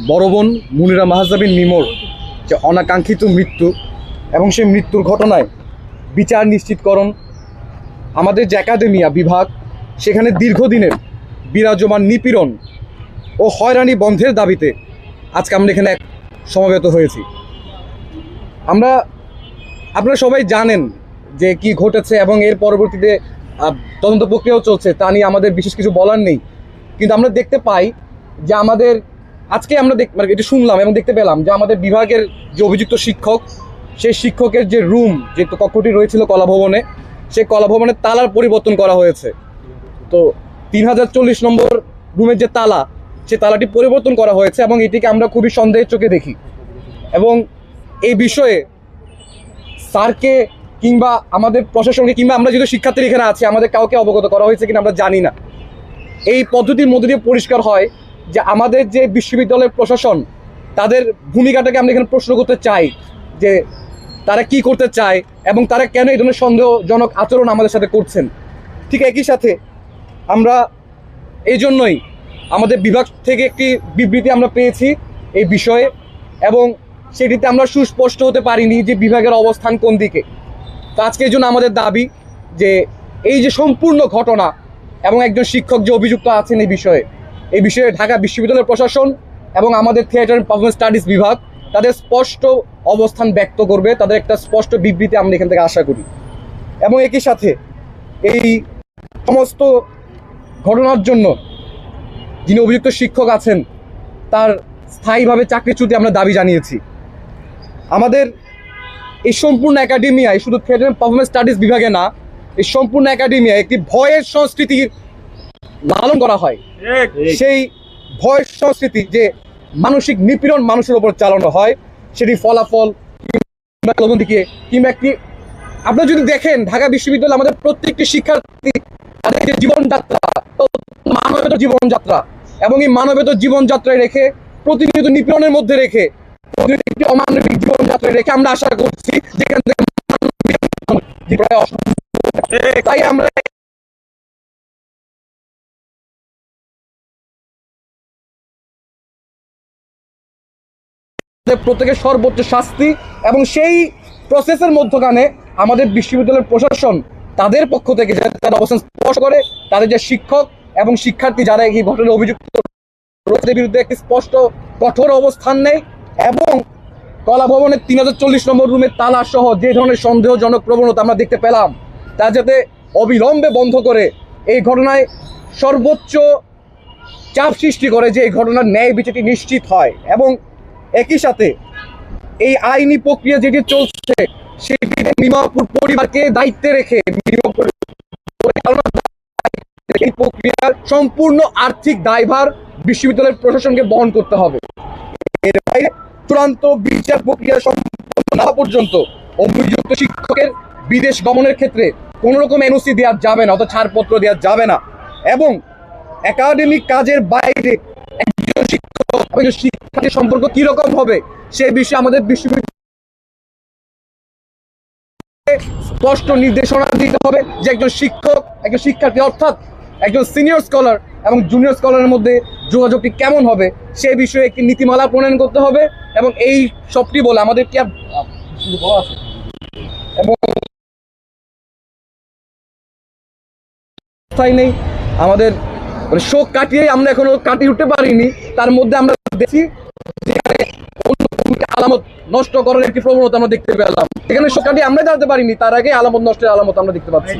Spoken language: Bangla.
বড় বোন মুনিরা মাহজাবিন মিমোর যে অনাকাঙ্ক্ষিত মৃত্যু এবং সেই মৃত্যুর ঘটনায় বিচার নিশ্চিতকরণ, আমাদের যে একাডেমিয়া বিভাগ সেখানে দীর্ঘদিনের বিরাজমান নিপীড়ন ও হয়রানি বন্ধের দাবিতে আজকে আমরা এখানে সমবেত হয়েছি। আপনারা সবাই জানেন যে কি ঘটেছে এবং এর পরবর্তীতে তদন্ত প্রক্রিয়াও চলছে, তা নিয়ে আমাদের বিশেষ কিছু বলার নেই। কিন্তু আমরা দেখতে পাই যে আজকে আমরা এটা শুনলাম এবং দেখতে পেলাম যে আমাদের বিভাগের যে অভিযুক্ত শিক্ষক, সেই শিক্ষকের যে রুম, যে কক্ষটি রয়েছিল কলাভবনে, সেই কলাভবনের তালার পরিবর্তন করা হয়েছে। তো 3040 নম্বর রুমের যে তালা, সে তালাটি পরিবর্তন করা হয়েছে এবং এটিকে আমরা খুবই সন্দেহের চোখে দেখি। এবং এই বিষয়ে স্যারকে কিংবা আমাদের প্রশাসনকে কিংবা আমরা যেহেতু শিক্ষার্থী এখানে আছি, আমাদের কাউকে অবগত করা হয়েছে কিনা আমরা জানি না। এই পদ্ধতির মধ্যে দিয়ে পরিষ্কার হয় যে আমাদের যে বিশ্ববিদ্যালয়ের প্রশাসন, তাদের ভূমিকাটাকে আমরা এখানে প্রশ্ন করতে চাই যে তারা কি করতে চায় এবং তারা কেন এই ধরনের সন্দেহজনক আচরণ আমাদের সাথে করছেন। ঠিক একই সাথে আমরা এই জন্যই আমাদের বিভাগ থেকে একটি বিবৃতি আমরা পেয়েছি এই বিষয়ে, এবং সেটিতে আমরা সুস্পষ্ট হতে পারিনি যে বিভাগের অবস্থান কোন দিকে। তো আজকে এই জন্য আমাদের দাবি যে এই যে সম্পূর্ণ ঘটনা এবং একজন শিক্ষক যে অভিযুক্ত আছেন এই বিষয়ে ঢাকা বিশ্ববিদ্যালয়ের প্রশাসন এবং আমাদের থিয়েটার অ্যান্ড পারফরমেন্স স্টাডিজ বিভাগ তাদের স্পষ্ট অবস্থান ব্যক্ত করবে, তাদের একটা স্পষ্ট বিবৃতি আমরা এখান থেকে আশা করি। এবং একই সাথে এই সমস্ত ঘটনার জন্য যিনি অভিযুক্ত শিক্ষক আছেন তার স্থায়ীভাবে চাকরিচ্যুতি আমরা দাবি জানিয়েছি। আমাদের এই সম্পূর্ণ একাডেমিয়ায় শুধু থিয়েটার অ্যান্ড পারফরমেন্স স্টাডিজ বিভাগে না, এই সম্পূর্ণ একাডেমিয়ায় একটি ভয়ের সংস্কৃতির লালন করা হয়। সেই ভয়ের সংস্কৃতি যে মানসিক নিপীড়ন মানুষের উপর চালানো হয়, সেটি ফলাফল কিংবা একটি আপনারা যদি দেখেন ঢাকা বিশ্ববিদ্যালয়ে আমাদের প্রত্যেকটি শিক্ষার্থী তাদের যে জীবনযাত্রা, মানবেতর জীবনযাত্রা, এবং এই মানবেতর জীবনযাত্রায় রেখে প্রতিনিয়ত নিপীড়নের মধ্যে রেখে একটি অমানবিক জীবনযাত্রায় রেখে আমরা আশা করছি যেখান থেকে তাই আমরা প্রত্যেকের সর্বোচ্চ শাস্তি এবং সেই প্রসেসের মধ্যখানে আমাদের বিশ্ববিদ্যালয়ের প্রশাসন তাদের পক্ষ থেকে তার অবস্থান স্পষ্ট করে, তাদের যে শিক্ষক এবং শিক্ষার্থী যারা এই ঘটনায় অভিযুক্ত রয়েছে বিরুদ্ধে একটি স্পষ্ট কঠোর অবস্থান নেয় এবং কলাভবনের 3040 নম্বর রুমের তালা সহ যে ধরনের সন্দেহজনক প্রবণতা আমরা দেখতে পেলাম তা যাতে অবিলম্বে বন্ধ করে এই ঘটনায় সর্বোচ্চ চাপ সৃষ্টি করে যে এই ঘটনার ন্যায় বিচারটি নিশ্চিত হয়। এবং একই সাথে এই আইনি প্রক্রিয়া যেটি চলছে সেটি মিমাপুর পরিবারকে দায়িত্বে রেখে এই প্রক্রিয়ার সম্পূর্ণ আর্থিক দায়ভার বিশ্ববিদ্যালয়ের প্রশাসনকে বহন করতে হবে। এর বাইরে চূড়ান্ত বিচার প্রক্রিয়া সম্পন্ন না পর্যন্ত অভিযুক্ত শিক্ষকের বিদেশ গমনের ক্ষেত্রে কোনো রকম এনওসি দেওয়া যাবে না, অর্থাৎ ছাড়পত্র দেওয়া যাবে না। এবং একাডেমিক কাজের বাইরে একজন শিক্ষক এবং শিক্ষার্থীর সম্পর্ক কিরকম হবে সে বিষয়ে আমাদের বিশ্ববিদ্যালয় স্পষ্ট নির্দেশনা দিতে হবে যে একজন শিক্ষক একজন শিক্ষার্থী অর্থাৎ একজন সিনিয়র স্কলার এবং জুনিয়র স্কলারের মধ্যে যোগাযোগটি কেমন হবে সে বিষয়ে একটি নীতিমালা প্রণয়ন করতে হবে। এবং এই সবটি বলে আমাদের কি আর আছে এবং নেই আমাদের শোক কাটিয়ে আমরা এখনো কাটিয়ে উঠতে পারিনি, তার মধ্যে আমরা দেখি যেখানে আলামত নষ্ট করার একটি প্রবণতা আমরা দেখতে পেলাম। এখানে শোক কাটিয়ে আমরা জানতে পারিনি, তার আগে আলামত নষ্টের আলামত আমরা দেখতে পাচ্ছি।